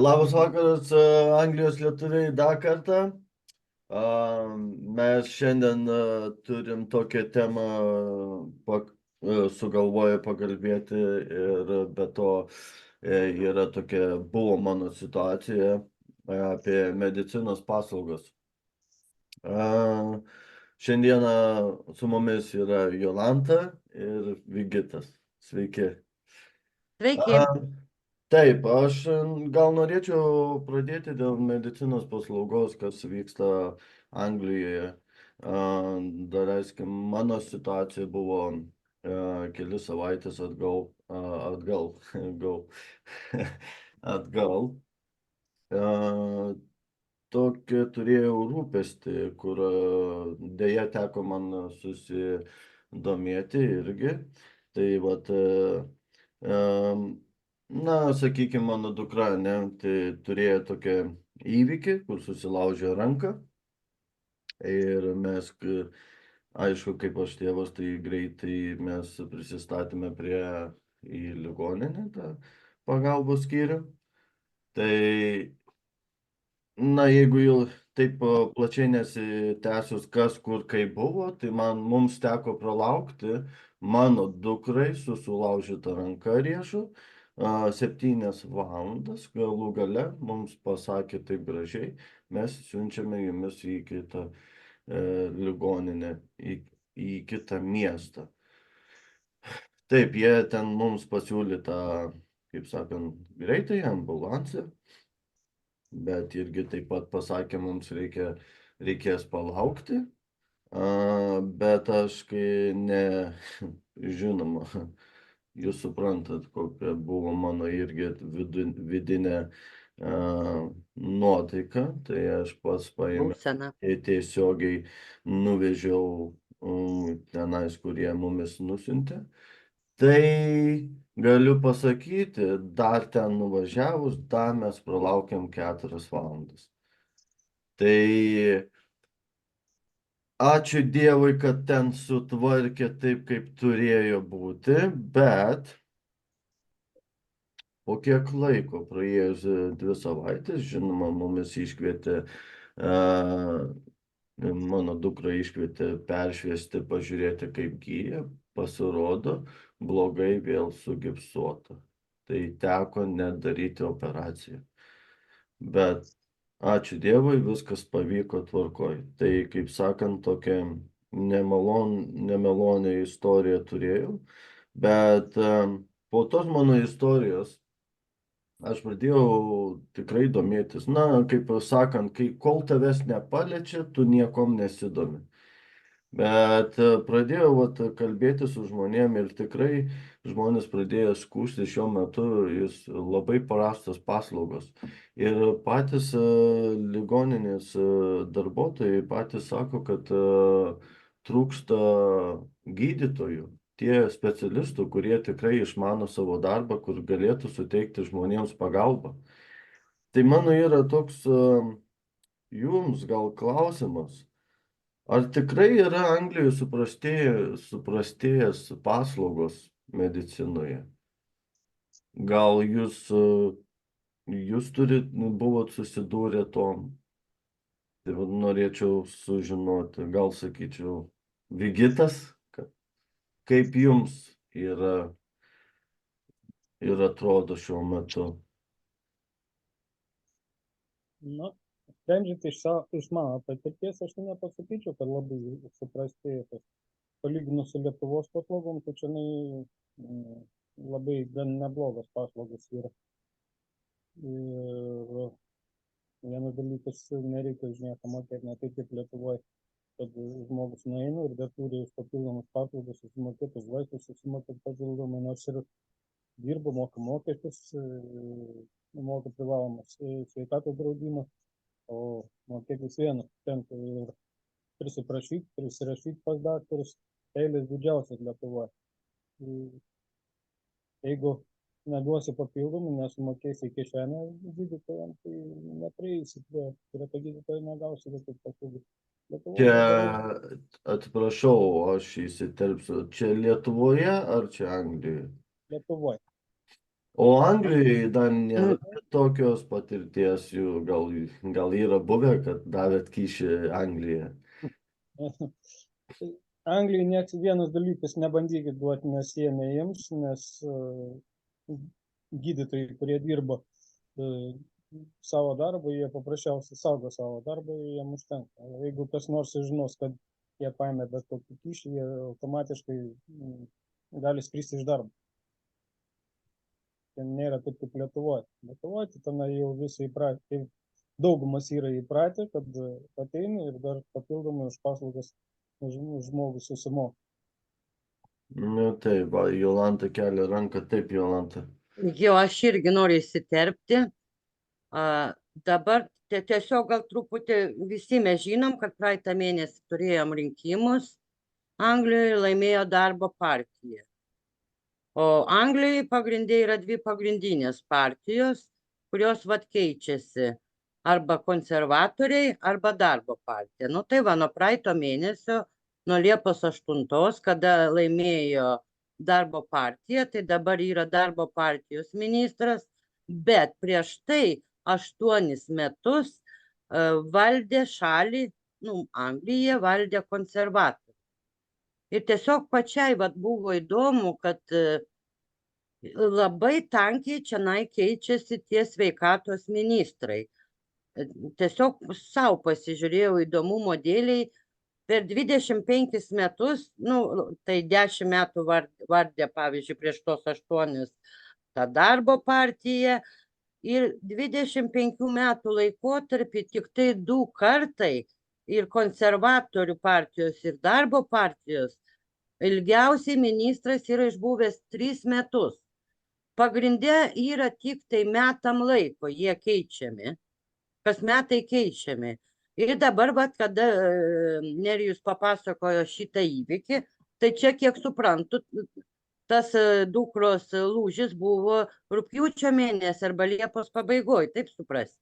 Labas vakaras, Anglijos lietuviai dar kartą. Mes šiandien turim tokią temą, sugalvoję pakalbėti ir be to yra tokia, buvo mano situacija apie medicinos paslaugas. Šiandieną su mumis yra Jolanta ir Vigitas. Sveiki. Sveiki. A, Taip, aš gal norėčiau pradėti dėl medicinos paslaugos, kas vyksta Anglijoje. Daleiskim, mano situacija buvo keli savaitės atgal, gal, atgal. A, Tokį turėjau rūpestį, kur dėja teko man susidomėti irgi. Tai vat, em, na, sakykime, mano dukra, ne, tai turėjo tokią įvykį, kur susilaužė ranką. Ir mes, aišku, kaip aš tėvas, tai greitai mes prisistatėme prie į ligoninę, tą pagalbos skyrių. Tai na, jeigu jau taip plačiai nesitęsus, kas kur kaip buvo, tai mums teko pralaukti mano dukrai su sulaužyta ranka riešų 7 valandas. Galų gale mums pasakė taip gražiai, mes siunčiame jumis į kitą ligoninę, į kitą miestą. Taip, jie ten mums pasiūlė tą, kaip sakant, greitai ambulanciją. Bet irgi taip pat pasakė, mums reikės palaukti. Bet aš kai žinoma, jūs suprantat, kokia buvo mano irgi vidinė nuotaika, tai aš pats paėmiau Būsena. ir tiesiogiai nuvežiau tenais, kurie mumis nusintė. Tai galiu pasakyti, dar ten nuvažiavus, dar mes pralaukėm 4 valandas. Tai ačiū Dievui, kad ten sutvarkė taip, kaip turėjo būti, bet po kiek laiko, praėjus 2 savaitės, žinoma, mumis iškvietė, mano dukra iškvietė peršviesti, pažiūrėti, kaip gyja, pasirodo, blogai vėl sugipsuota. Tai teko nedaryti operaciją. Bet ačiū Dievui, viskas pavyko tvarkoj. Tai, kaip sakant, tokia nemalonė istorija turėjau. Bet po tos mano istorijos aš pradėjau tikrai domėtis. Na, kaip sakant, kol tavęs nepaliečia, tu niekom nesidomi. Bet pradėjau kalbėti su žmonėm ir tikrai žmonės pradėjo skųsti šiuo metu, jis labai prastos paslaugos. Ir patys ligoninės darbuotojai patys sako, kad trūksta gydytojų, tie specialistų, kurie tikrai išmano savo darbą, kur galėtų suteikti žmonėms pagalbą. Tai mano yra toks jums gal klausimas. Ar tikrai yra Anglijoje suprastėjęs paslaugos medicinoje? Gal jūs buvot susidūrę tom? Tai norėčiau sužinoti, gal sakyčiau, Vigitas, kaip jums ir atrodo šiuo metu? Na, sprendžiant iš mano patirties, aš tai nepasakyčiau, kad labai suprastėjo tas. Palyginus su Lietuvos paslaugom, tai čia labai gan neblogos paslaugos yra. Ir vienas dalykas, nereikia už nieką mokėti, ne taip kaip Lietuvoje, kad žmogus nueina ir dar turi už papildomus paslaugas susimokėti, už vaistus susimokėti papildomai, nors ir dirba, moka mokesčius, moka privalomas sveikatos draudimą, o mokėti vis viena tenka ir prisirašyti pas daktarus, eilės didžiausias Lietuvoje. Jeigu neduosi papildomų, nesumokėsi į kišenę gydytojams, tai neprieisi prie to gydytojo, negausi jokių paslaugų. Čia, atsiprašau, aš įsiterpsiu, čia Lietuvoje ar čia Anglijoje? Lietuvoje. O Anglijoje dar nėra Mm, tokios patirties, jų gal yra buvę, kad davėt kyšį Anglijoje. Anglijai nieks vienas dalykas nebandykit duoti, nes jie neims, nes gydytojai, kurie dirba savo darbą, jie paprasčiausiai saugo savo darbą ir jiem užtenka. O jeigu kas nors žinos, kad jie paėmė bet kokį kyšį, jie automatiškai gali skristi iš darbo. Ten nėra taip kaip Lietuvoje. Lietuvoje tai ten jau visi įpratę, daugumas yra įpratę, kad ateina ir dar papildomai už paslaugas žmogus susimoka. Nu tai, va, Jolanta kelia ranką, taip, Jolanta. Jo, aš irgi noriu įsiterpti. Dabar tiesiog gal truputį visi mes žinom, kad praeitą mėnesį turėjom rinkimus. Anglijoje laimėjo Darbo partija. O Anglijoje pagrindė yra dvi pagrindinės partijos, kurios vat keičiasi. Arba konservatoriai, arba Darbo partija. Nu tai va, nuo praeito mėnesio, nuo Liepos 8, kada laimėjo Darbo partija, tai dabar yra Darbo partijos ministras, bet prieš tai 8 metus valdė šalį, Angliją valdė konservatoriai. Ir tiesiog pačiai vat buvo įdomu, kad labai tankiai čionai keičiasi tie sveikatos ministrai. Tiesiog savo pasižiūrėjau įdomumo dėliai, per 25 metus, tai 10 metų vardė, pavyzdžiui, prieš tos 8 tą Darbo partiją ir 25 metų laikotarpį tik tai 2 kartai ir konservatorių partijos ir Darbo partijos ilgiausiai ministras yra išbuvęs 3 metus. Pagrindė yra tik tai metam laiko, jie keičiami, kas metai keičiami. Ir dabar, kada Nerijus papasakojo šitą įvykį, tai čia, kiek suprantu, tas dukros lūžis buvo rugpjūčio mėnesį arba Liepos pabaigoje, taip suprasti?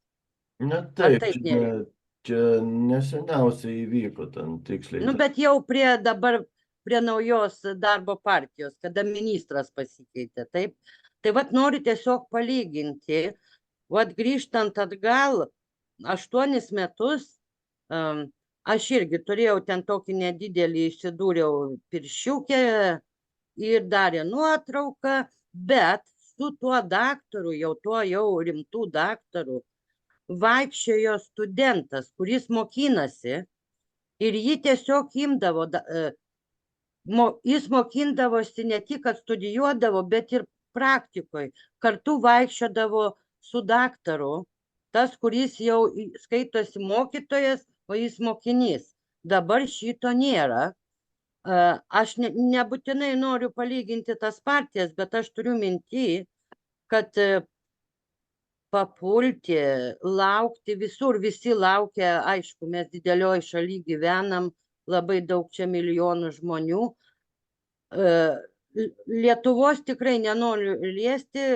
Na Ar taip, čia neseniausiai įvyko ten tiksliai. Bet jau dabar prie naujos Darbo partijos, kada ministras pasikeitė, taip? Tai vat noriu tiesiog palyginti, vat grįžtant atgal, 8 metus, aš irgi turėjau ten tokį nedidelį, išsidūriau pirščiukę ir darė nuotrauką, bet su tuo daktaru, jau rimtų daktarų, vaikščiojo studentas, kuris mokinasi ir jį tiesiog imdavo, jis mokindavosi ne tik, kad studijuodavo, bet ir praktikoje, kartu vaikščiodavo su daktaru, tas, kuris jau skaitosi mokytojas, o jis mokinys. Dabar šito nėra. Aš nebūtinai noriu palyginti tas partijas, bet aš turiu minti, kad papulti, laukti visur, visi laukia, aišku, mes didelioj šaly gyvenam, labai daug čia milijonų žmonių. Lietuvos tikrai nenoriu liesti,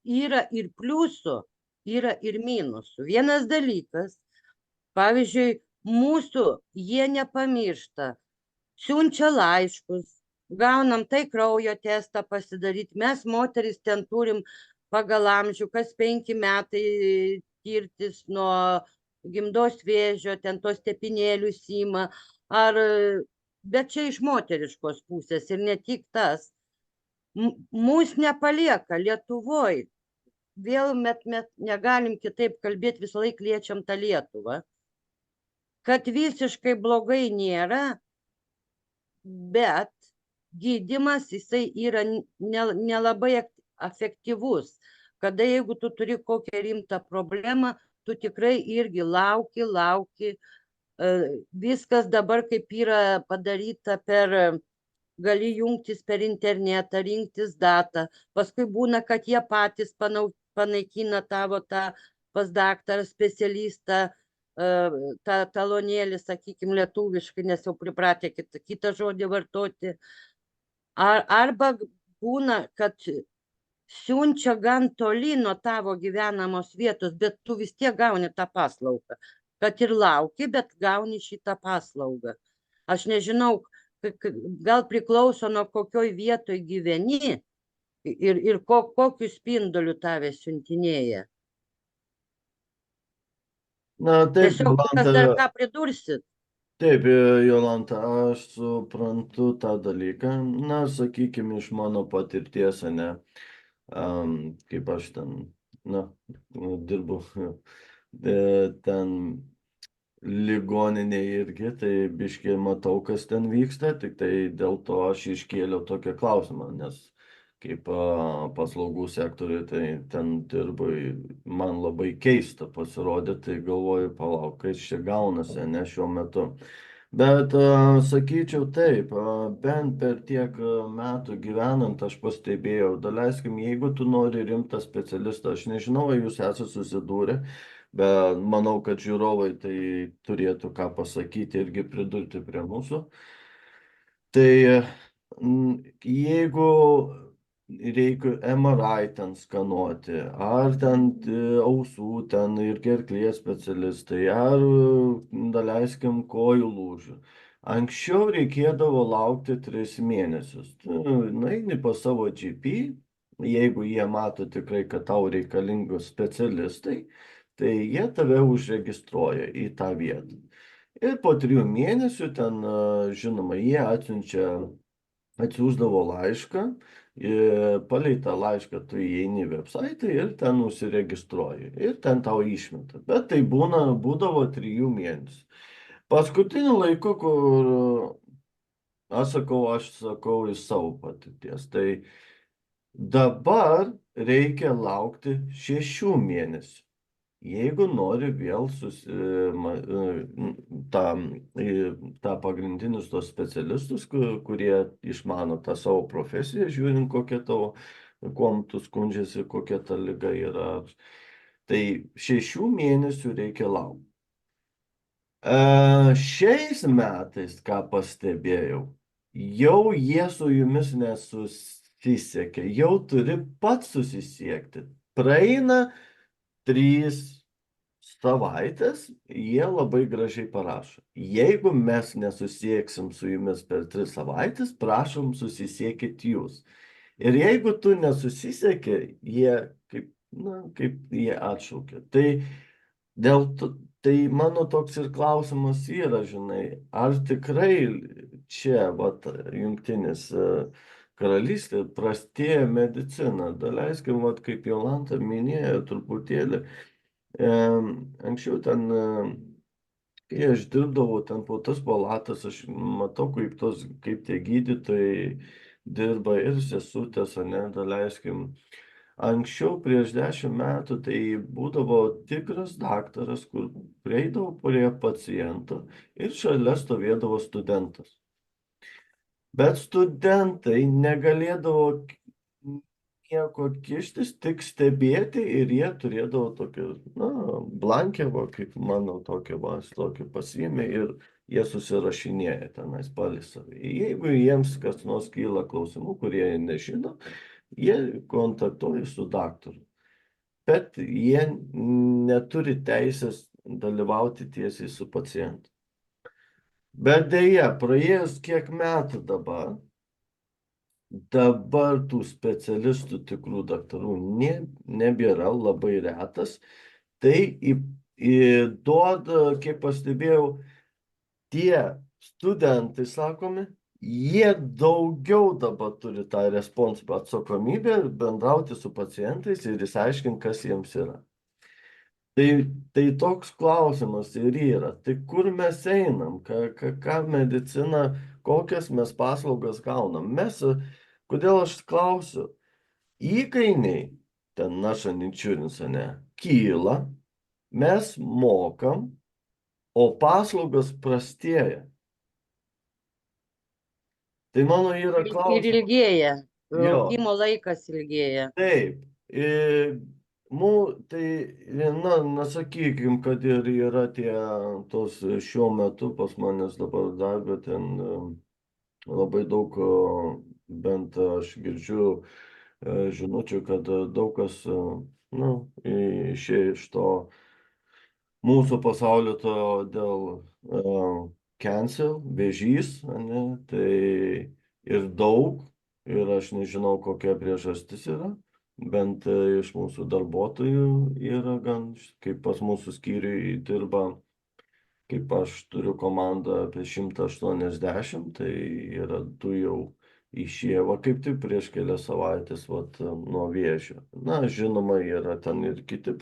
yra ir pliusų, yra ir minusų. Vienas dalykas, pavyzdžiui, mūsų jie nepamiršta, siunčia laiškus, gaunam tai kraujo testą pasidaryti, mes moteris ten turim pagal amžių, kas 5 metai tirtis nuo gimdos vėžio, ten tos tepinėlius ima, bet čia iš moteriškos pusės ir ne tik tas. Mūsų nepalieka Lietuvoje, vėl mes negalim kitaip kalbėti, visą laiką liečiam tą Lietuvą, kad visiškai blogai nėra, bet gydymas jisai yra nelabai efektyvus, kada jeigu tu turi kokią rimtą problemą, tu tikrai irgi lauki, viskas dabar kaip yra padaryta gali jungtis per internetą, rinktis datą, paskui būna, kad jie patys panaikina tavo tą pas daktarą specialistą, tą talonėlį, sakykime, lietuviškai, nes jau pripratę kitą žodį vartoti. Arba būna, kad siunčia gan toli nuo tavo gyvenamos vietos, bet tu vis tiek gauni tą paslaugą. Kad ir lauki, bet gauni šitą paslaugą. Aš nežinau, gal priklauso nuo kokioj vietoj gyveni Ir kokiu spinduliu tave siuntinėja? Na, taip, Tiesiog kas dar Jolanta, ką pridursit? taip, Jolanta, aš suprantu tą dalyką. Na, sakykime, iš mano patirties, ne, kaip aš ten, na, dirbu ten ligoninėje irgi, tai biškiai matau, kas ten vyksta, tik tai dėl to aš iškėliau tokią klausimą, nes kaip paslaugų sektoriui, tai ten dirbu, man labai keista pasirodė, tai galvoju, palauk, kas čia gaunasi, ne šiuo metu. Bet sakyčiau taip, bent per tiek metų gyvenant aš pastebėjau, daleiskim, jeigu tu nori rimtą specialistą, aš nežinau, ar jūs esate susidūrę, bet manau, kad žiūrovai tai turėtų ką pasakyti irgi pridurti prie mūsų. Tai jeigu reikia MRI ten skanuoti, ar ten ausų, ten ir gerklės specialistai, ar, daleiskim, kojų lūžių. Anksčiau reikėdavo laukti 3 mėnesius. Tu nueini pas savo GP, jeigu jie mato tikrai, kad tau reikalingos specialistai, tai jie tave užregistruoja į tą vietą. Ir po 3 mėnesių ten, žinoma, jie atsiųsdavo laišką, palei tą laišką tu įeini į website ir ten užsiregistruoji. Ir ten tau išmeta. Bet tai būdavo 3 mėnesių. Paskutiniu laiku, kur aš sakau iš savo patirties, tai dabar reikia laukti 6 mėnesių. Jeigu nori vėl tą pagrindinius tos specialistus, kurie išmano tą savo profesiją, žiūrint, kokia tavo, kuom tu skundžiasi, kokia ta liga yra. Tai 6 mėnesių reikia laukti. Šiais metais, ką pastebėjau, jau jie su jumis nesusisiekia, jau turi pats susisiekti. Praeina 3 savaitės, jie labai gražiai parašo. Jeigu mes nesusieksim su jumis per 3 savaitės, prašom susisiekit jūs. Ir jeigu tu nesusisieki, jie kaip jie atšaukia. Tai mano toks ir klausimas yra, žinai, ar tikrai čia, vat, Jungtinės karalystė prastėja medicina. Daleiskim, vat, kaip Jolanta minėjo truputėlį, anksčiau ten, kai aš dirbdavau ten po tas palatas, aš matau, kaip tie gydytojai dirba ir sesutės, ne, daleiskim. Anksčiau prieš 10 metų tai būdavo tikras daktaras, kur prieidavo prie paciento ir šalia stovėdavo studentas. Bet studentai negalėdavo nieko kištis, tik stebėti ir jie turėdavo tokį, blankevą, kaip mano tokį pasiėmė ir jie susirašinėja tenais palei savį. Jeigu jiems kas nors kyla klausimų, kurie nežino, jie kontaktuoja su daktaru. Bet jie neturi teisės dalyvauti tiesiai su pacientu. Bet dėja, praėjus kiek metų dabar tų specialistų tikrų daktarų nebėra, labai retas. Tai duoda, kaip pastebėjau, tie studentai, sakomi, jie daugiau dabar turi tą atsakomybę bendrauti su pacientais ir išsiaiškinti, kas jiems yra. Tai toks klausimas ir yra. Tai kur mes einam, ką medicina, kokias mes paslaugas gaunam. Kodėl aš klausiu, įkainiai, ten national insurance, ne, kyla, mes mokam, o paslaugas prastėja. Tai mano yra Ir klausimas. ilgėja. Jo. Laukimo laikas ilgėja. Taip. Tai, sakykim, kad ir yra tos šiuo metu pas manęs dabar darbė, ten labai daug, bent aš girdžiu žinučių, kad daug kas, išėjo iš to mūsų pasaulio to dėl cancer, vėžys, ne, tai ir daug ir aš nežinau, kokia priežastis yra. Bent iš mūsų darbuotojų yra gan, kaip pas mūsų skyriui dirba, kaip aš turiu komandą apie 180, tai yra du jau išėję, va kaip tik prieš kelias savaitės, vat, nuo vėžio. Na, žinoma, yra ten ir kiti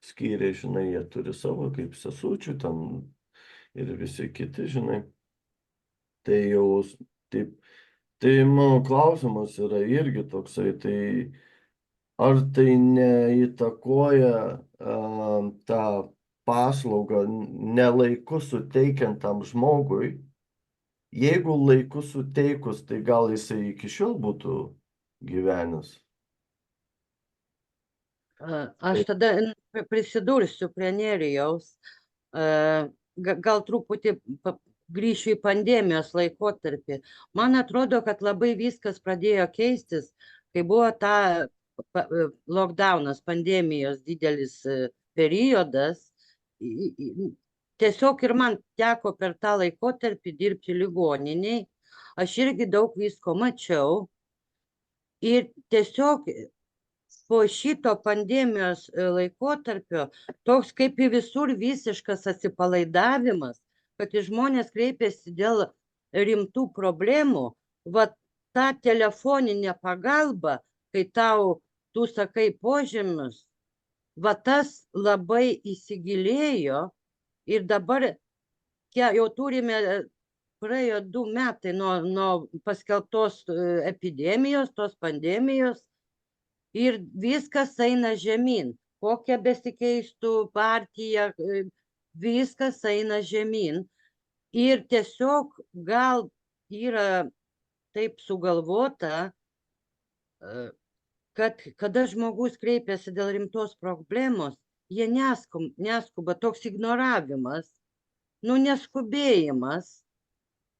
skyriai, žinai, jie turi savo kaip sesučių, ten ir visi kiti, žinai. Tai jau, taip, tai mano klausimas yra irgi toksai, tai ar tai neįtakoja tą paslaugą nelaiku suteikiant tam žmogui? Jeigu laiku suteikus, tai gal jisai iki šiol būtų gyvenęs. Aš tada prisidursiu prie Nerijaus. Gal truputį grįšiu į pandemijos laikotarpį. Man atrodo, kad labai viskas pradėjo keistis, kai buvo lockdownas, pandemijos didelis periodas. Tiesiog ir man teko per tą laikotarpį dirbti ligoniniai. Aš irgi daug visko mačiau. Ir tiesiog po šito pandemijos laikotarpio toks kaip į visur visiškas atsipalaidavimas, kad žmonės kreipiasi dėl rimtų problemų, va ta telefoninė pagalba, kai tu sakai požymius, va tas labai įsigilėjo ir dabar jau turime, praėjo 2 metai nuo paskelbtos epidemijos, tos pandemijos, ir viskas eina žemyn. Kokia besikeistų partija, viskas eina žemyn. Ir tiesiog gal yra taip sugalvota, kad kada žmogus kreipiasi dėl rimtos problemos, jie neskuba, toks ignoravimas, neskubėjimas,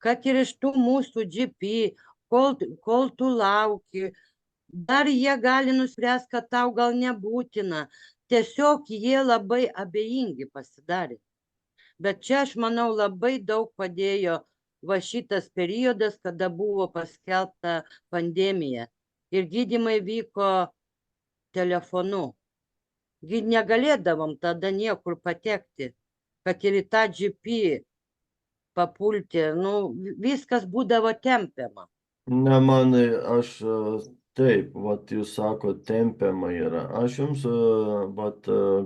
kad ir iš tų mūsų GP, kol tu lauki, dar jie gali nuspręsti, kad tau gal nebūtina. Tiesiog jie labai abejingi pasidarė. Bet čia, aš manau, labai daug padėjo va šitas periodas, kada buvo paskelbta pandemija. Ir gydymai vyko telefonu. Negalėdavom tada niekur patekti, kad ir į tą GP papulti. Viskas būdavo tempiama. Ne, manai, aš taip, vat jūs sako, tempiama yra. Aš jums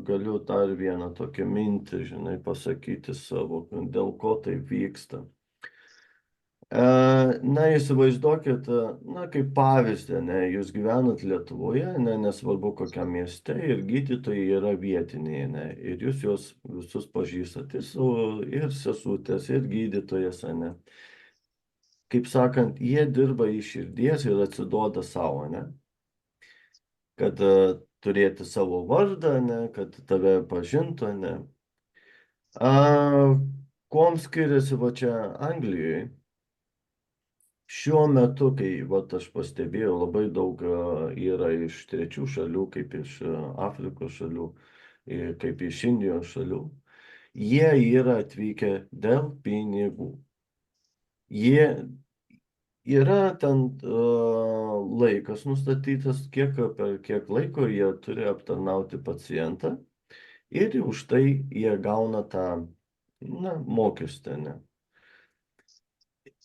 galiu dar vieną tokią mintį, žinai, pasakyti savo, dėl ko tai vyksta. Na, įsivaizduokit, kaip pavyzdį, jūs gyvenat Lietuvoje, nesvarbu kokiam mieste, ir gydytojai yra vietiniai, ir jūs juos visus pažįstate, ir sesutės, ir gydytojas, Kaip sakant, jie dirba iš širdies ir atsiduoda savo, kad turėti savo vardą, kad tave pažintų, Kuom skiriasi va čia Anglijoje? Šiuo metu, kai aš pastebėjau, labai daug yra iš trečių šalių, kaip iš Afrikos šalių, kaip iš Indijos šalių, jie yra atvykę dėl pinigų. Jie yra ten laikas nustatytas, per kiek laiko jie turi aptarnauti pacientą ir už tai jie gauna tą mokestį.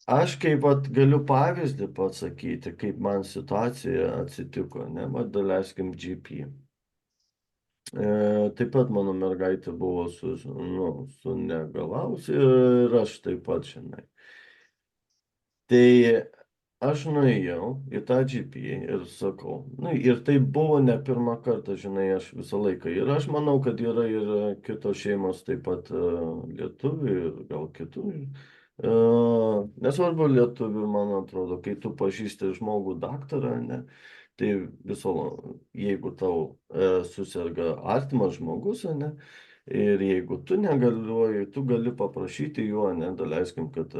Aš kaip galiu pavyzdį pasakyti, kaip man situacija atsitiko, daleiskim GP. Taip pat mano mergaitė buvo sunegalavusi ir aš taip pat, žinai. Tai aš nuėjau į tą GP ir sakau, ir tai buvo ne pirmą kartą, žinai, aš visą laiką. Ir aš manau, kad yra ir kitos šeimos taip pat lietuvių ir gal kitų. Nesvarbu lietuvių, man atrodo, kai tu pažįsti žmogų daktarą, tai jeigu tau susirga artimas žmogus, ir jeigu tu negaliuoji, tu gali paprašyti juo, daleiskim, kad,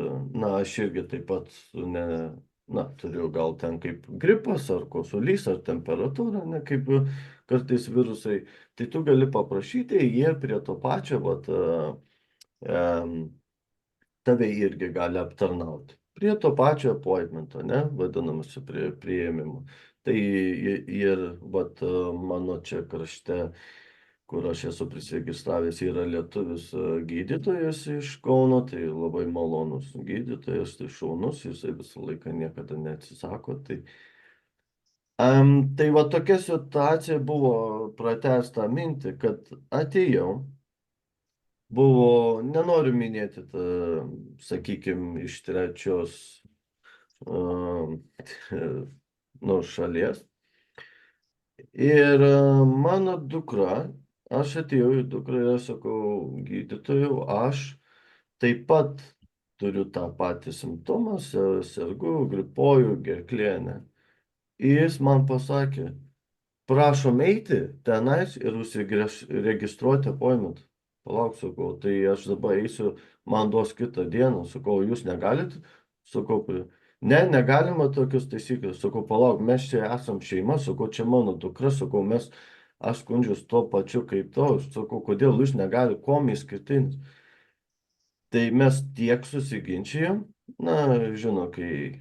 aš irgi taip pat, turiu gal ten kaip gripas, ar kosulys, ar temperatūra, kaip kartais virusai, tai tu gali paprašyti, jie prie to pačio, tave irgi gali aptarnauti. prie to pačio appointmento, ne, vadinamas priėmimo. Tai ir vat, mano čia krašte, kur aš esu prisiregistravęs, yra lietuvis gydytojas iš Kauno, tai labai malonus gydytojas, tai šaunus, jisai visą laiką niekada neatsisako. Tai va tokia situacija buvo pratęsta mintį, kad atėjau, buvo, nenoriu minėti, sakykime, iš trečios nu, šalies. Ir mano dukra, aš atėjau į dukrą ir sakau, gydytojau, aš taip pat turiu tą patį simptomą, sergu, gripuoju, gerklėne. Ir jis man pasakė, prašom eiti tenais ir užsiregistruoti appointment. Palauk, sakau, tai aš dabar eisiu, man duos kitą dieną. Sakau, jūs negalit? Sakau, ne, negalima tokius taisyklės. Sakau, palauk, mes čia esam šeima, sakau, čia mano dukra, sakau, aš skundžiuosi tuo pačiu kaip to. Sakau, kodėl jūs negalite, kuom išskirtinis. Tai mes tiek susiginčijom, na, žino, kai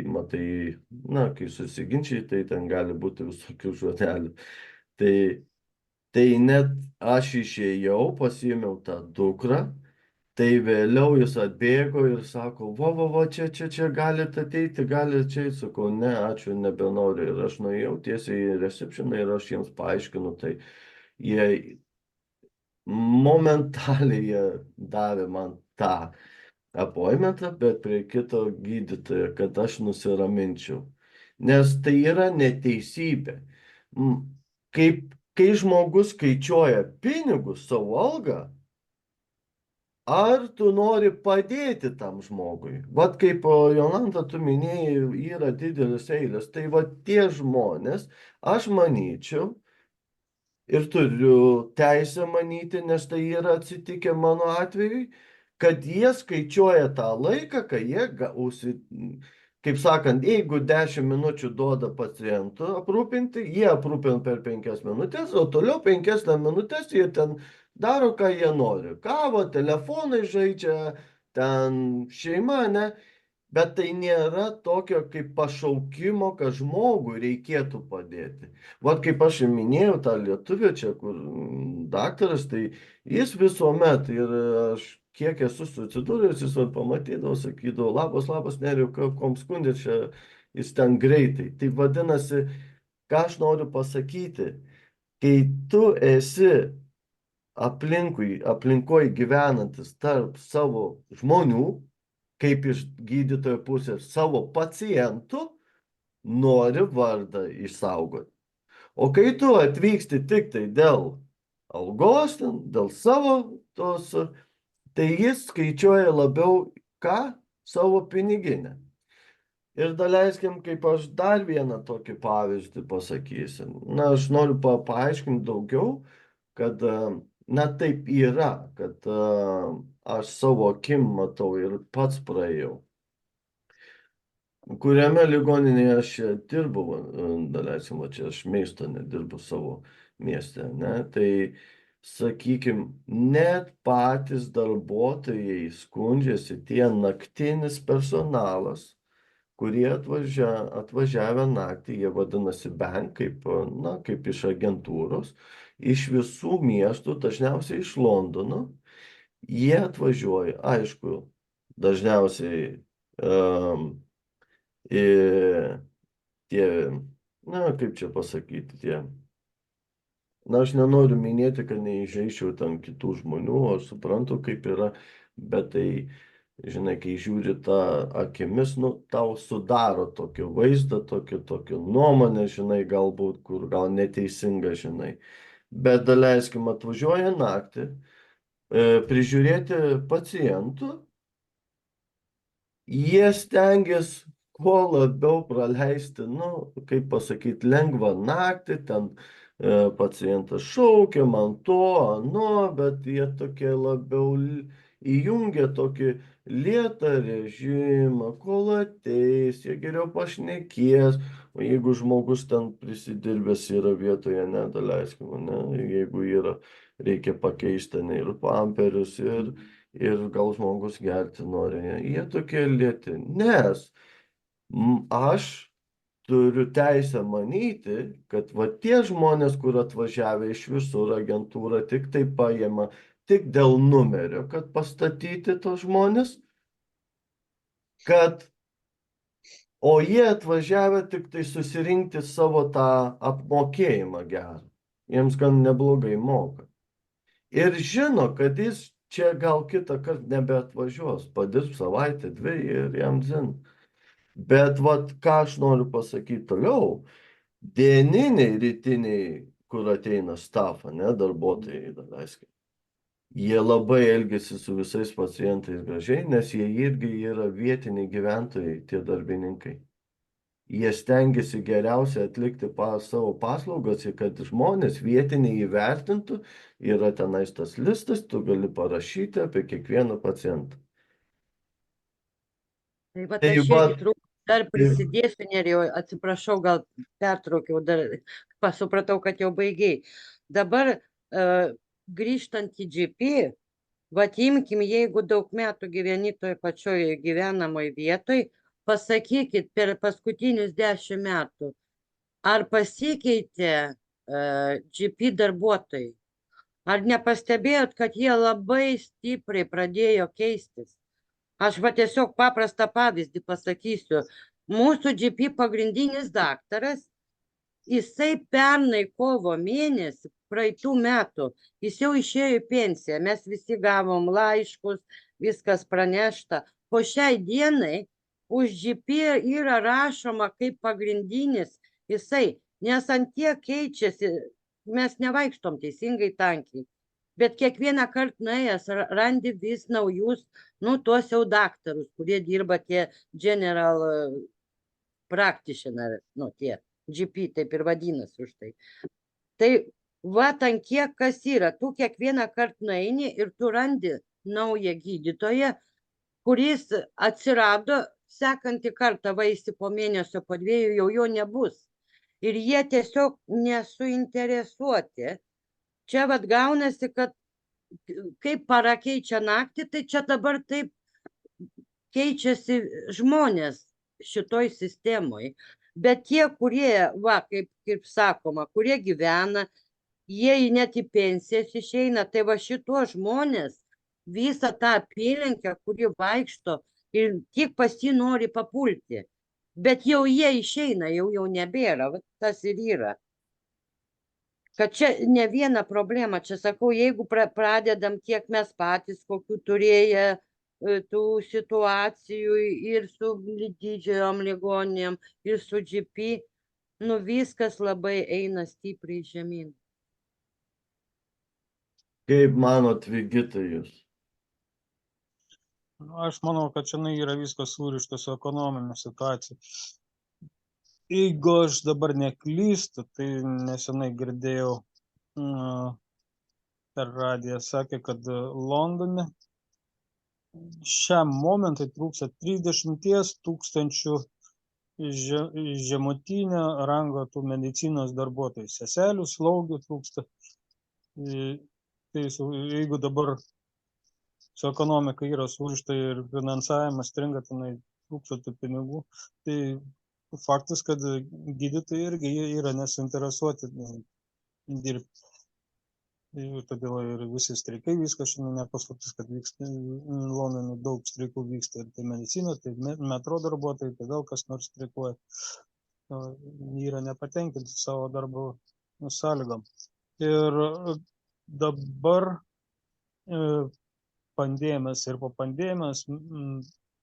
matai, na, kai susiginčiai, tai ten gali būti visokių žodelių. Tai net aš išėjau, pasiėmiau tą dukrą, tai vėliau jis atbėgo ir sako, va, čia galite ateiti, galite čia, sakau, ne, ačiū, nebenoriu. Ir aš nuėjau tiesiai į receptioną ir aš jiems paaiškinu, tai jie momentaliai davė man tą appointmentą, bet prie kito gydytojo, kad aš nusiraminčiau. Nes tai yra neteisybė. Kai žmogus skaičiuoja pinigus, savo algą, ar tu nori padėti tam žmogui? Vat kaip Jolanta, tu minėjai, yra didelis eilės. Tai va tie žmonės, aš manyčiau, ir turiu teisę manyti, nes tai yra atsitikę mano atveju, kad jie skaičiuoja tą laiką, kai jie kaip sakant, jeigu 10 minučių duoda pacientų aprūpinti, jie aprūpina per 5 minutės, o toliau 5 minutės jie ten daro, ką jie nori. Kavo, telefonai žaidžia, ten šeima, ne? Bet tai nėra tokio kaip pašaukimo, kad žmogui reikėtų padėti. Vat kaip aš ir minėjau, tą lietuvį čia, kur daktaras, tai jis visuomet, ir aš kiek esu susidūręs, jis pamatydavo, sakydavo, labas, neriu, kom skundė čia, jis ten greitai. Tai vadinasi, ką aš noriu pasakyti, kai tu esi aplinkoj gyvenantis tarp savo žmonių, kaip iš gydytojo pusės savo pacientų, nori vardą išsaugoti. O kai tu atvyksti tik tai dėl algos, dėl savo tos, tai jis skaičiuoja labiau ką? Savo piniginę. Ir daleiskim, kaip aš dar vieną tokį pavyzdį pasakysiu. Na, aš noriu paaiškinti daugiau, kad na taip yra, kad aš savo akim matau ir pats praėjau. Kuriame ligoninėje aš dirbau, daleiskim, čia aš Meistone dirbu savo mieste, ne? Tai, sakykime, net patys darbuotojai skundžiasi, tie naktinis personalas, kurie atvažiavę naktį, jie vadinasi bank, kaip iš agentūros, iš visų miestų, dažniausiai iš Londono, jie atvažiuoja, aišku, dažniausiai tie, na, kaip čia pasakyti, na, aš nenoriu minėti, kad neįžeičiau tam kitų žmonių, aš suprantu, kaip yra, bet tai, žinai, kai žiūri tą akimis, nu, tau sudaro tokį vaizdą, tokį nuomonę, žinai, galbūt, kur gal neteisinga, žinai. Bet daleiskim, atvažiuoja naktį, prižiūrėti pacientų, jie stengiasi kuo labiau praleisti, nu, kaip pasakyti, lengvą naktį, ten pacientas šaukia man to, ano, bet jie tokie labiau įjungia tokį lėtą režimą, kol ateis, jie geriau pašnekės, o jeigu žmogus ten prisidirbęs yra vietoje, nedaleiskim, ne, jeigu yra, reikia pakeisti ne, ir pamperius, ir gal žmogus gerti nori. Jie tokie lėti. Nes aš turiu teisę manyti, kad va tie žmonės, kur atvažiavę iš visur agentūrą tik tai paima, tik dėl numerio, kad pastatyti tos žmonės, kad o jie atvažiavę tik tai susirinkti savo tą apmokėjimą gerą. Jiems gan neblogai moka. Ir žino, kad jis čia gal kitą kartą nebeatvažiuos, padirbs savaitę, dvi ir jam zin. Bet vat ką aš noriu pasakyti toliau, dieniniai, rytiniai, kur ateina stafą, ne, darbuotojai, daleiskai. Jie labai elgesi su visais pacientais gražiai, nes jie irgi yra vietiniai gyventojai, tie darbininkai. Jie stengiasi geriausiai atlikti savo paslaugas, kad žmonės vietiniai įvertintų, yra tenais tas listas, tu gali parašyti apie kiekvieną pacientą. Tai va, Tai aš va, irgi dar prisidėsiu, Nerijau, atsiprašau, gal pertraukiau, dar pasupratau, kad jau baigiai. Dabar grįžtant į GP, va, imkim, jeigu daug metų gyveni toj pačioj gyvenamoj vietoj, pasakykit per paskutinius 10 metų, ar pasikeitė GP darbuotojai? Ar nepastebėjot, kad jie labai stipriai pradėjo keistis? Aš va tiesiog paprastą pavyzdį pasakysiu. Mūsų GP pagrindinis daktaras, jisai pernai kovo mėnesį, praeitų metų, jis jau išėjo į pensiją. Mes visi gavom laiškus, viskas pranešta. Po šiai dienai už GP yra rašoma kaip pagrindinis jisai, nes ant tiek keičiasi, mes nevaikštom teisingai tankiai. Bet kiekvieną kartą nuėjęs randi vis naujus, tuos jau daktarus, kurie dirba tie general practitioner, tie GP, taip ir vadinasi už tai. Tai va, ant kiek kas yra, tu kiekvieną kartą nueini ir tu randi naują gydytoją, kuris atsirado sekantį kartą vaisi po mėnesio, po 2 jau jo nebus. Ir jie tiesiog nesuinteresuoti. Čia vat gaunasi, kad kaip para keičia naktį, tai čia dabar taip keičiasi žmonės šitoj sistemoj. Bet tie, kurie, va, kaip sakoma, kurie gyvena, jie net į pensijas išeina, tai va šituo žmonės visą tą apylinkę, kuri vaikšto ir tik pas jį nori papulti. Bet jau jie išeina, jau nebėra, va, tas ir yra. Kad čia ne viena problema, čia sakau, jeigu pradedam tiek mes patys, kokių turėję tų situacijų ir su didžiojom ligoninėm, ir su GP, viskas labai eina stipriai žemyn. Kaip manot, Vigita, jūs? Aš manau, kad čia yra viskas surišta su ekonominė situacija. Jeigu aš dabar neklystu, tai nesenai girdėjau per radiją, sakė, kad Londone šiam momentui trūksta 30 000 žemutinio rango tų medicinos darbuotojų. Seselių, slaugių trūksta. Tai jeigu dabar su ekonomika yra surišta ir finansavimas stringa, tenai trūksta tų pinigų, tai faktas, kad gydytojai irgi yra nesuinteresuoti dirbti. Ir todėl ir visi streikai, viskas šiandien nepaslaptis, kad vyksta Londone, daug streikų vyksta ir tai medicina, tai metro darbuotojai, tai vėl kas nors streikuoja. Yra nepatenkinti savo darbo sąlygom. Ir dabar pandemijos ir po pandemijos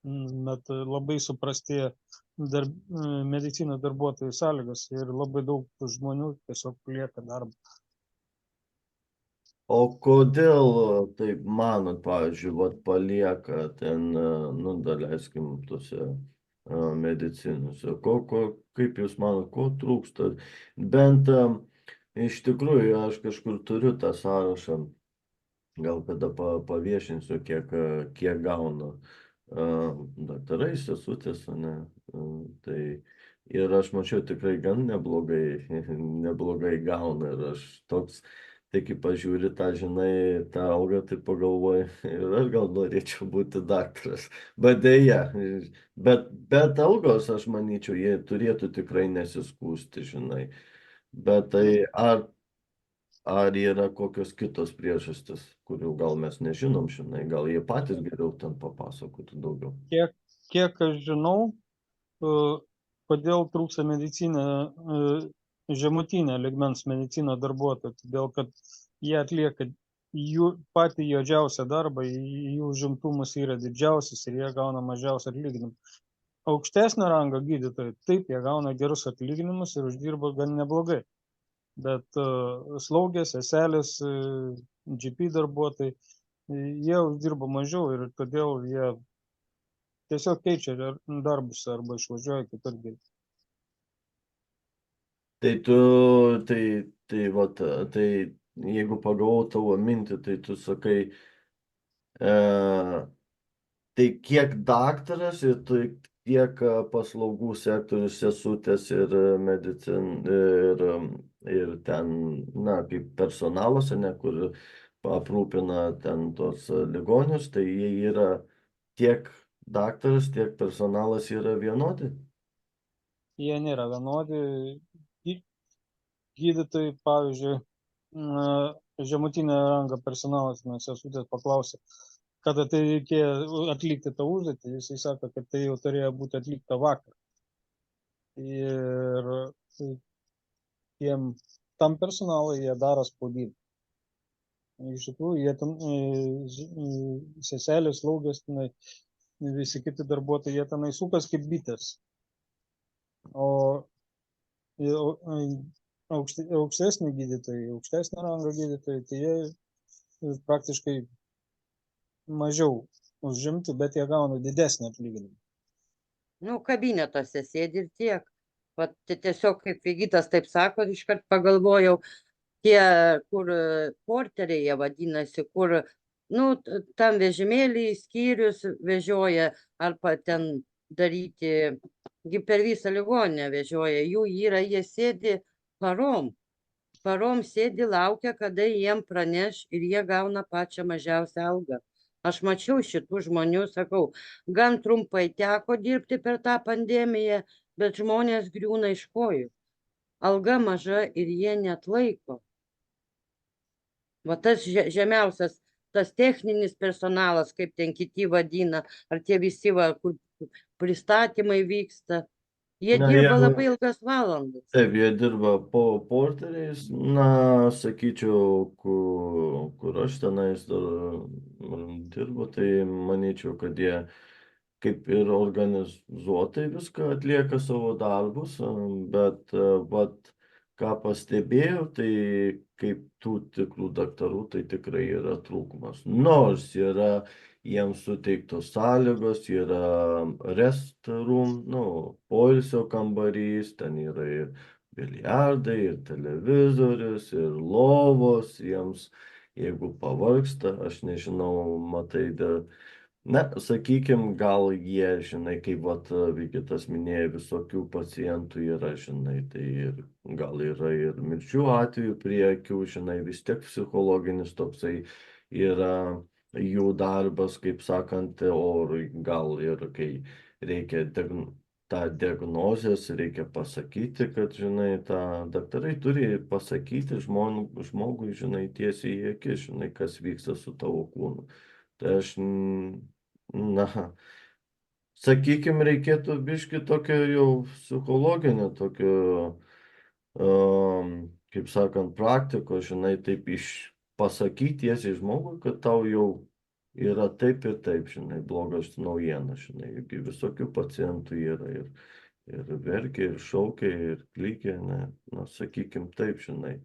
labai suprastėja medicinos darbuotojų sąlygas ir labai daug žmonių tiesiog lieka darbą. O kodėl taip manot, pavyzdžiui, palieka ten, daleiskim, tose medicinose? Kaip jūs manot, ko trūksta? Bent iš tikrųjų, aš kažkur turiu tą sąrašą, gal kada paviešinsiu, kiek gauna daktarai, sesutės, ne? Tai ir aš mačiau tikrai gan neblogai gauna ir aš toks Tai kai pažiūri tą, žinai, tą algą, tai pagalvoji, ir aš gal norėčiau būti daktaras. Bet dėja, bet algos, aš manyčiau, jie turėtų tikrai nesiskūsti, žinai. Bet tai Nu, ar yra kokios kitos priežastis, kurių gal mes nežinom, žinai, gal jie patys geriau ten papasakotų daugiau. kiek aš žinau, kodėl trūksta žemutinio lygmens medicino darbuotojų, todėl kad jie atlieka jų patį juodžiausią darbą, jų užimtumas yra didžiausias ir jie gauna mažiausią atlyginimą. Aukštesnio rango gydytojai, taip, jie gauna gerus atlyginimus ir uždirba gan neblogai. Bet slaugės, seselės, GP darbuotojai, jie uždirba mažiau ir todėl jie tiesiog keičia darbus arba išvažiuoja kitur dirbti. Tai vat, tai jeigu pagavau tavo mintį, tai tu sakai, tai kiek daktaras ir tiek paslaugų sektorius sesutės ir ir ten, na, kaip personalas, ne, kur aprūpina ten tos ligonius, tai jie yra tiek daktaras, tiek personalas yra vienodi. Jie nėra vienodi. Gydytojai, pavyzdžiui, žemutinio rango personalas, nes sesutės paklausė, kada tai reikėjo atlikti tą užduotį, jisai sako, kad tai jau turėjo būti atlikta vakar. Ir tam personalui jie daro spaudimą. Iš tikrųjų, jie ten, seselės, slaugės, visi kiti darbuotojai, jie tenai sukas kaip bitės. O aukštesni gydytojai, aukštesnio rango gydytojai, tai jie praktiškai mažiau užimti, bet jie gauna didesnį atlyginimą. Nu, kabinetuose sėdi ir tiek. Vat tiesiog kaip Vigitas taip sako, iškart pagalvojau, tie, kur porteriai jie vadinasi, kur, nu, tam vežimėlį skyrius vežioja, arba ten daryti, per visą ligoninę vežioja, jų yra, jie sėdi parom sėdi, laukia, kada jiem praneš ir jie gauna pačią mažiausią algą. Aš mačiau šitų žmonių, sakau, gan trumpai teko dirbti per tą pandemiją, bet žmonės griūna iš kojų. Alga maža ir jie neatlaiko. Va tas žemiausias, tas techninis personalas, kaip ten kiti vadina, ar tie visi, va, kur pristatymai vyksta, jie Na, dirba jeigu- labai ilgas valandas. Taip, jie dirba po porteriais, na, sakyčiau, kur aš tenais dar dirbu, tai manyčiau, kad jie kaip ir organizuotai viską atlieka savo darbus, bet vat, ką pastebėjau, tai kaip tų tikrų daktarų, tai tikrai yra trūkumas. Nors yra jiems suteiktos sąlygos, yra rest room, nu, poilsio kambarys, ten yra ir biliardai, ir televizorius, ir lovos jiems, jeigu pavargsta, aš nežinau, matai, na, sakykim, gal jie, žinai, kaip vat Vigitas minėjo, visokių pacientų yra, žinai, tai ir gal yra ir mirčių atvejų prie akių, žinai, vis tiek psichologinis toksai yra jų darbas, kaip sakant, o gal ir kai reikia tą diagnozės, reikia pasakyti, kad, žinai, tą daktarai turi pasakyti žmogui, žinai, tiesiai į akis, žinai, kas vyksta su tavo kūnu. Tai aš, na, sakykime, reikėtų biški tokio jau psichologinio, tokio, kaip sakant, praktikos, žinai, taip pasakyti tiesiai žmogui, kad tau jau yra taip ir taip, žinai, blogas naujienas, žinai, juk visokių pacientų yra ir verkia, ir šaukia, ir klykia, ne, na, sakykim, taip, žinai.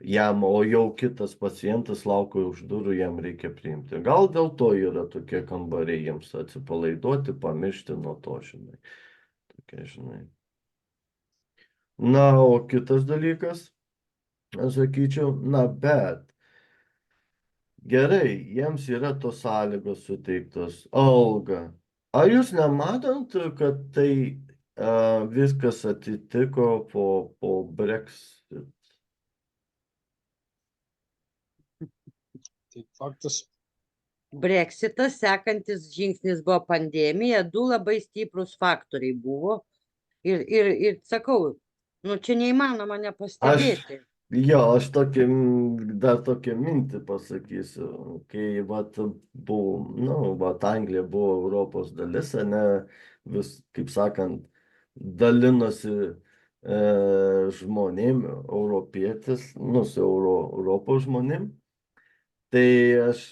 Jam, o jau kitas pacientas laukia už durų, jam reikia priimti. Gal dėl to yra tokie kambariai jiems atsipalaiduoti, pamiršti nuo to, žinai. Tokie, žinai. Na, o kitas dalykas, aš sakyčiau, na, bet gerai, jiems yra tos sąlygos suteiktos, alga. Ar jūs nematot, kad tai viskas atitiko po Brexit? tai faktas. Brexitas, sekantis žingsnis buvo pandemija, du labai stiprus faktoriai buvo. Ir sakau, nu čia neįmanoma Aš, nepastebėti. aš dar tokią mintį pasakysiu. Kai vat buvo, vat Anglija buvo Europos dalis, ne, vis, kaip sakant, dalinosi žmonėm, europietis, su Europos žmonėm. Tai aš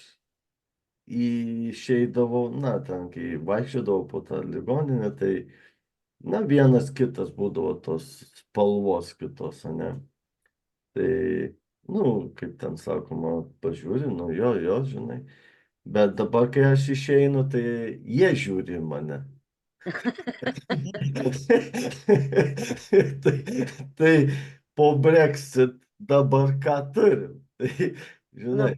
išeidavau, ten, kai vaikščiodavau po tą ligoninę, tai, vienas kitas būdavo tos spalvos kitos, ne. Tai, kaip ten sakoma, pažiūri, jo, žinai. Bet dabar, kai aš išeinu, tai jie žiūri į mane. tai po Brexit dabar ką turim? Tai, žinai,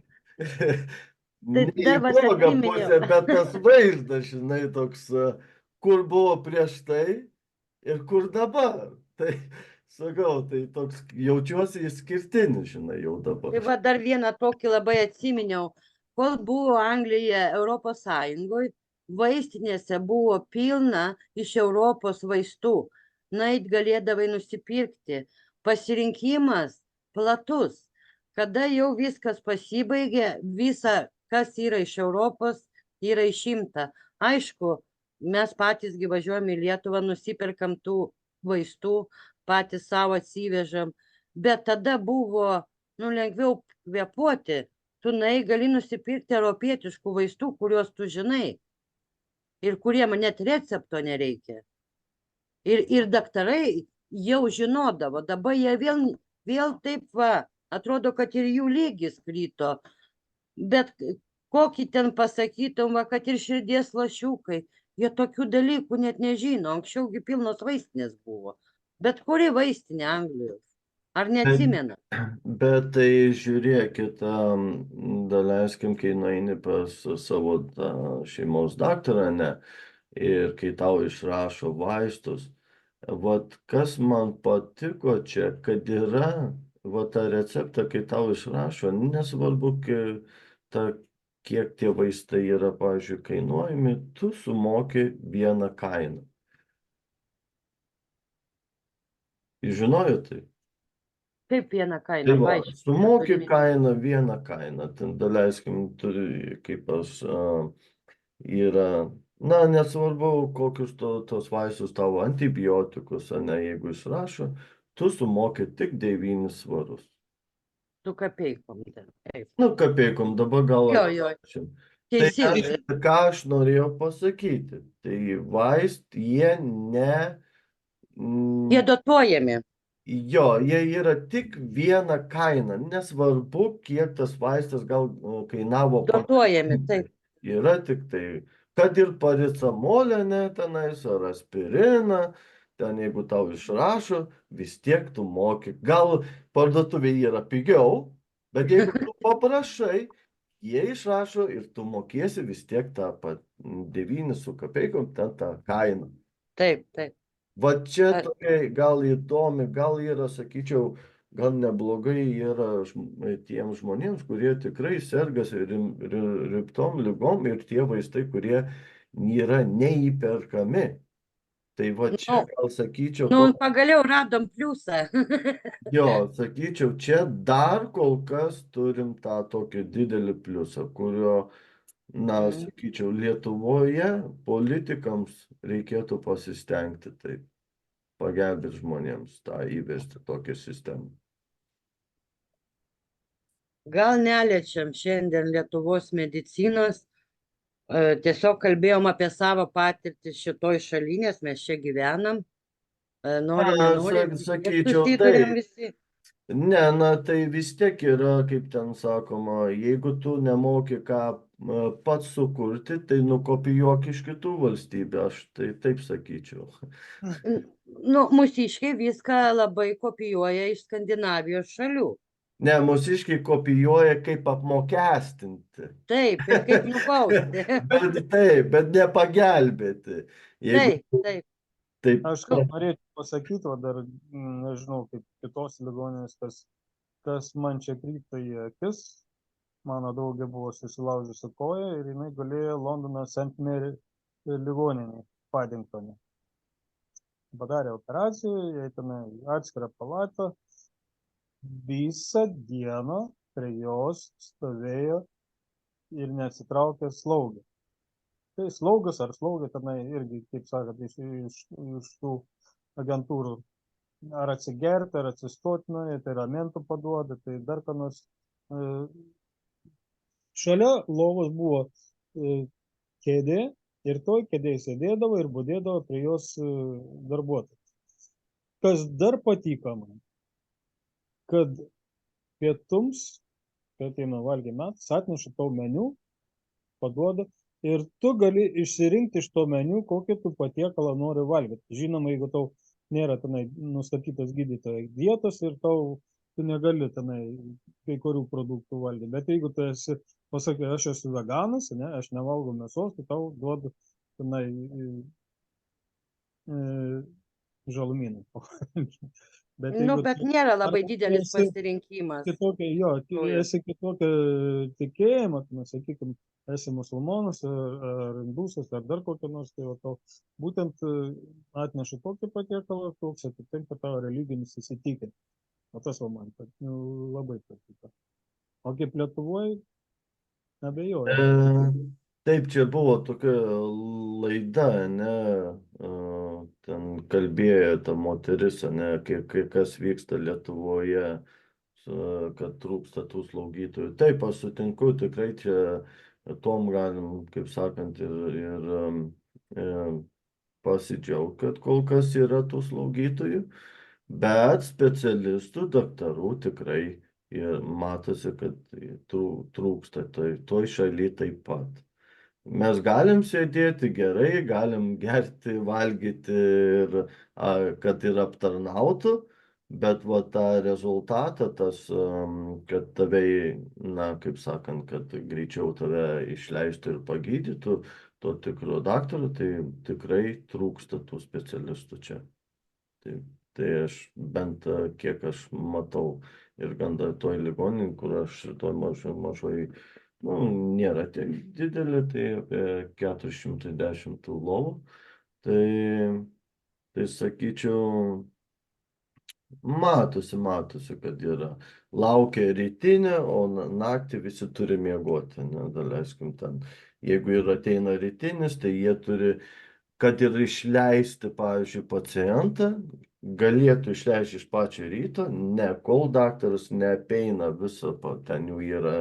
Tai ne į dar vat blogą atsiminiau. pusę, bet tas vaizdas, žinai, toks, kur buvo prieš tai ir kur dabar. Tai sakau, tai toks jaučiuosi išskirtinis, žinai, jau dabar. Tai va dar vieną tokį labai atsiminiau. Kol buvo Anglija Europos Sąjungoje, vaistinėse buvo pilna iš Europos vaistų. Nait galėdavai nusipirkti. Pasirinkimas platus. Kada jau viskas pasibaigė, visa, kas yra iš Europos, yra išimta. Aišku, mes patys gi važiuojam į Lietuvą, nusiperkam tų vaistų, patys savo atsivežam. Bet tada buvo lengviau kvėpuoti. Tu gali nusipirkti europietiškų vaistų, kuriuos tu žinai. Ir kuriem net recepto nereikia. Ir daktarai jau žinodavo. Dabar jie vėl taip va, atrodo, kad ir jų lygis krito. Bet kokį ten pasakytum, va, kad ir širdies lašiukai, jie tokių dalykų net nežino. Anksčiaugi pilnos vaistinės buvo. Bet kuri vaistinė Anglijos? Ar neatsimena? Bet tai žiūrėkit, daleiskim, kai nueini pas savo šeimos daktarą, ne, ir kai tau išrašo vaistus, vat kas man patiko čia, kad yra, vat tą receptą, kai tau išrašo, nesvarbu, kiek tie vaistai yra, pavyzdžiui, kainuojami, tu sumoki vieną kainą. Žinojo tai? Kaip vieną Tai kainą, va, paaiškink. sumoki kainą, vieną kainą, ten daleiskim, kaip yra, nesvarbu, kokius tos vaistus tavo antibiotikus, ne, jeigu išrašo, tu sumoki tik 9 svarus. Tu kapeikom. Taip. Kapeikom, dabar gal Jo. Tai Teisingai. ką aš norėjau pasakyti, tai jie Jie dotuojami. Jo, jie yra tik viena kaina, nesvarbu, kiek tas vaistas gal kainavo. Dotuojami, taip. Yra tik tai, kad ir paracetamolį, ne, tenais, ar aspiriną, ten jeigu tau išrašo, vis tiek tu moki. Gal parduotuvėje yra pigiau, bet jeigu tu paprašai, jie išrašo ir tu mokėsi vis tiek tą 9 su kapeikom, ten tą kainą. Taip. Va čia tokia gal įdomi, gal yra, sakyčiau, gal neblogai yra tiems žmonėms, kurie tikrai sergasi rimtom ligom ir tie vaistai, kurie yra neįperkami. Tai va čia gal sakyčiau... Pagaliau radom pliusą. Jo, sakyčiau, čia dar kol kas turim tą tokį didelį pliusą, kurio, sakyčiau, Lietuvoje politikams reikėtų pasistengti taip, pagelbėti žmonėms tą įvesti tokią sistemą. Gal neliečiam šiandien Lietuvos medicinos, tiesiog kalbėjom apie savo patirtį šitoj šaly, nes mes čia gyvenam. Norim, sakyčiau, susiduriam visi. Ne, tai vis tiek yra, kaip ten sakoma, jeigu tu nemoki ką pats sukurti, tai nukopijuok iš kitų valstybių, aš tai taip sakyčiau. Mūsiškiai viską labai kopijuoja iš Skandinavijos šalių. Ne, mūsiškiai kopijuoja, kaip apmokestinti. Taip, ir kaip nubausti. bet nepagelbėti. Taip. Aš ką norėčiau pasakyti, o dar nežinau, kaip kitos ligoninės, kas man čia krypta į akis, mano draugė buvo susilaužusi koją ir jinai galėjo Londono St. Mary ligoninėje Paddingtone. Padarė operaciją, jai tenai atskirą palatą, visą dieną prie jos stovėjo ir neatsitraukė slaugė. Tai slaugas ar slaugė tenai irgi, kaip sakant, iš tų agentūrų. Ar atsigerti, ar atsistoti, tai ramentų paduoda, tai dar ką nors. Šalia lovos buvo kėdė ir toj kėdėje sėdėdavo ir budėdavo prie jos darbuotojai. Kas dar patiko man, kad pietums, kai ateina valgy metas, atneša tau meniu, paduoda ir tu gali išsirinkti iš to meniu, kokį tu patiekalą nori valgyti. Žinoma, jeigu tau nėra tenai nustatytos gydytojo dietos ir tu negali tenai kai kurių produktų valgyti. Bet jeigu tu esi, pasakai, aš esu veganas, ne, aš nevalgau mėsos, tai tau duodu tenai žalumynų. Bet Bet nėra labai didelis esi pasirinkimas. esi kitokio tikėjimo, sakykime, esi musulmonas ar indusas ar dar kokia nors, tai tau būtent atneša tokį patiekalą, koks atitinka tavo religinis įsitikinimas. O tas man labai patiko. O kaip Lietuvoje, abejoju. Taip, čia buvo tokia laida, ne, ten kalbėjo ta moteris, ne, kas vyksta Lietuvoje, kad trūksta tų slaugytojų. Taip, aš sutinku, tikrai čia tom galim, kaip sakant, ir pasidžiaugti, kad kol kas yra tų slaugytojų, bet specialistų, daktarų tikrai ir matosi, kad trūksta, tai toj šaly taip pat. Mes galim sėdėti gerai, galim gerti, valgyti, kad ir aptarnautų, bet va tą rezultatą, kad tave, kaip sakant, kad greičiau tave išleistų ir pagydytų, to tikro daktaro, tai tikrai trūksta tų specialistų čia. Tai aš bent kiek aš matau ir gan toj ligoninėj, kur aš toj mažoj, nėra tiek didelė, tai apie 410 lovų. Tai sakyčiau, matosi, kad yra. Laukia rytinė, o naktį visi turi miegoti. Daleiskim ten. Jeigu ir ateina rytinis, tai jie turi, kad ir išleisti, pavyzdžiui, pacientą, galėtų išleisti iš pačio ryto, ne, kol daktaras neapeina visą, ten jų yra,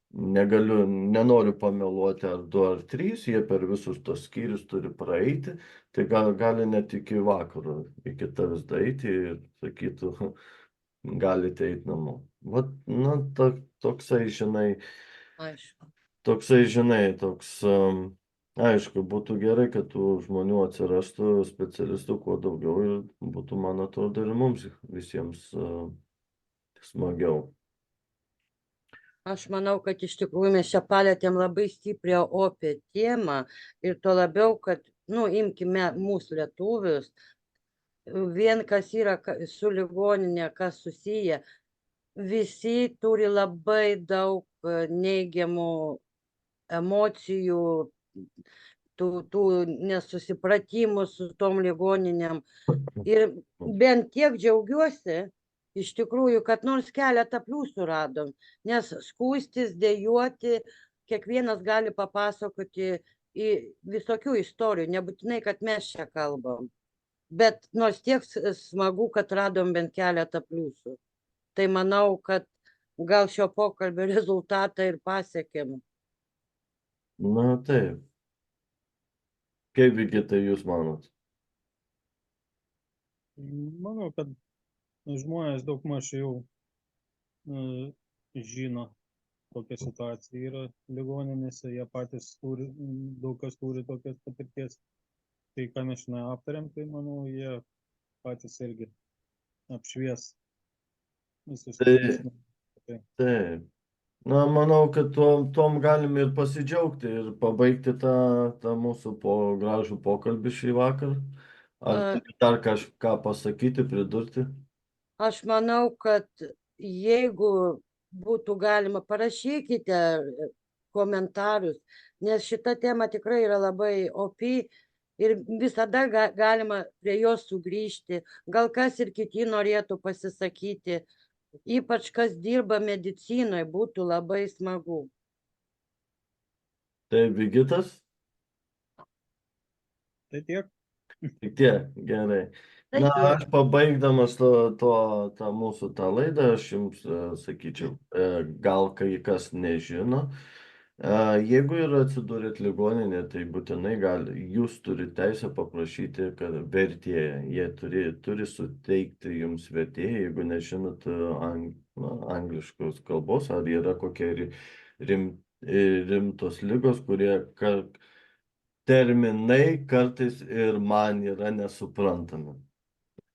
nenoriu pameluoti, ar 2 ar 3, jie per visus tos skyrius turi praeiti, tai gali net iki vakaro, iki tavęs daeiti ir sakytų, galite eiti namo. Vat, toksai, aišku, būtų gerai, kad tų žmonių atsirastų, specialistų kuo daugiau ir būtų, man atrodo, ir mums visiems smagiau. Aš manau, kad iš tikrųjų mes čia palėtėm labai stiprią opę temą ir to labiau, kad, imkime mūsų lietuvius, vien kas yra su ligoninė, kas susiję, visi turi labai daug neigiamų emocijų, tų nesusipratimų su tom ligoninėm. Ir bent tiek džiaugiuosi, iš tikrųjų, kad nors keletą pliusų radom, nes skųstis, dejuoti, kiekvienas gali papasakoti visokių istorijų, nebūtinai, kad mes čia kalbam, bet nors tiek smagu, kad radom bent keletą pliusų. Tai manau, kad gal šio pokalbio rezultatą ir pasiekėm. Na taip. Kaip Vigita jūs manot? Manau, kad žmonės daugmaž jau žino, kokia situacija yra ligoninėse, jie patys daug kas turi tokias patirties. Tai ką mes šiandien aptarėm, tai manau, jie patys irgi apšvies visus. Taip. Manau, kad tom galim ir pasidžiaugti ir pabaigti tą mūsų gražų pokalbį šį vakar. Ar dar kažką pasakyti, pridurti? Aš manau, kad jeigu būtų galima, parašykite komentarus, nes šita tema tikrai yra labai opi ir visada galima prie jos sugrįžti. Gal kas ir kiti norėtų pasisakyti, ypač kas dirba medicinoje, būtų labai smagu. Tai Vigitas, Tai tiek. tik tiek, gerai. Tai Na, tiek. aš pabaigdamas tą mūsų tą laidą, aš jums sakyčiau, gal kai kas nežino, jeigu ir atsidūrėt ligoninė, tai būtinai jūs turite teisę paprašyti, kad vertėją, jie turi suteikti jums vertėją, jeigu nežinot angliškos kalbos, ar yra kokie rimtos lygos, kurie terminai kartais ir man yra nesuprantami.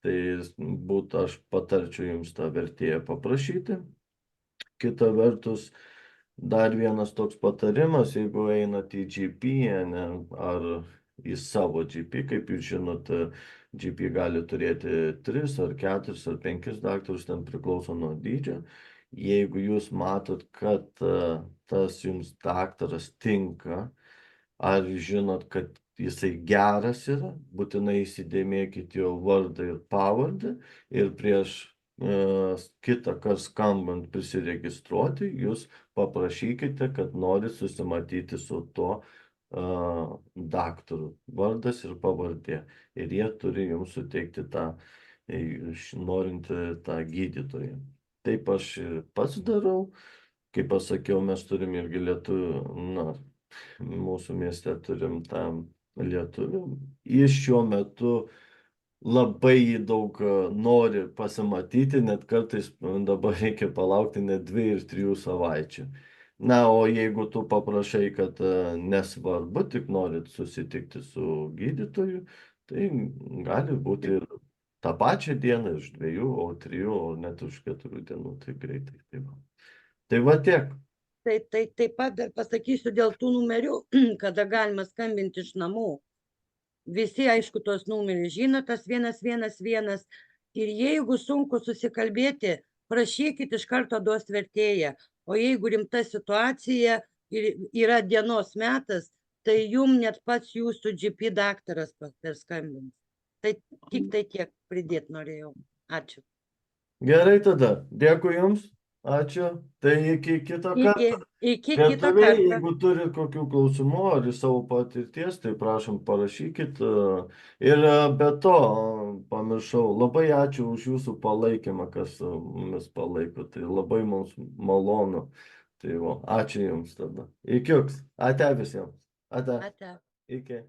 Tai būtų, aš patarčiau jums tą vertėją paprašyti. Kita vertus, dar vienas toks patarimas, jeigu einat į GP, ar į savo GP, kaip jūs žinot, GP gali turėti 3 ar 4 ar 5 daktarus, ten priklauso nuo dydžio. Jeigu jūs matot, kad tas jums daktaras tinka, ar žinot, kad jisai geras yra, būtinai įsidėmėkit jo vardą ir pavardę ir prieš kitą kartą skambant prisiregistruoti, jūs paprašykite, kad norit susimatyti su tuo daktaru, vardas ir pavardė. Ir jie turi jums suteikti tą, norintį tą gydytoją. Taip aš ir pats darau. Kaip pasakiau, mes turim irgi lietuvių, mūsų mieste turim tą lietuvių. Jis šiuo metu labai daug nori pasimatyti, net kartais dabar reikia palaukti net 2 ir 3 savaičių. Na, o jeigu tu paprašai, kad nesvarbu, tik norit susitikti su gydytoju, tai gali būti ir tą pačią dieną, iš 2, o 3, o net už 4 dienų, tai greitai. Tai va tiek. Tai taip pat dar pasakysiu dėl tų numerių, kada galima skambinti iš namų. Visi, aišku, tos numerius žino, tas 111. Ir jeigu sunku susikalbėti, prašykit, iš karto duos vertėją. O jeigu rimta situacija ir yra dienos metas, tai jum net pats jūsų GP daktaras perskambins. Tai tik tai tiek pridėti norėjau. Ačiū. Gerai tada. Dėkui jums. Ačiū. Tai iki kito karto. Iki kito Lietuviai, karto. jeigu turit kokių klausimų ar iš savo patirties, tai prašom parašykit. Ir be to, pamiršau, labai ačiū už jūsų palaikymą, kas mumis palaiko. Tai labai mums malonu. Tai ačiū jums tada. Iki. Ate visiems. Ate. Ate. Iki.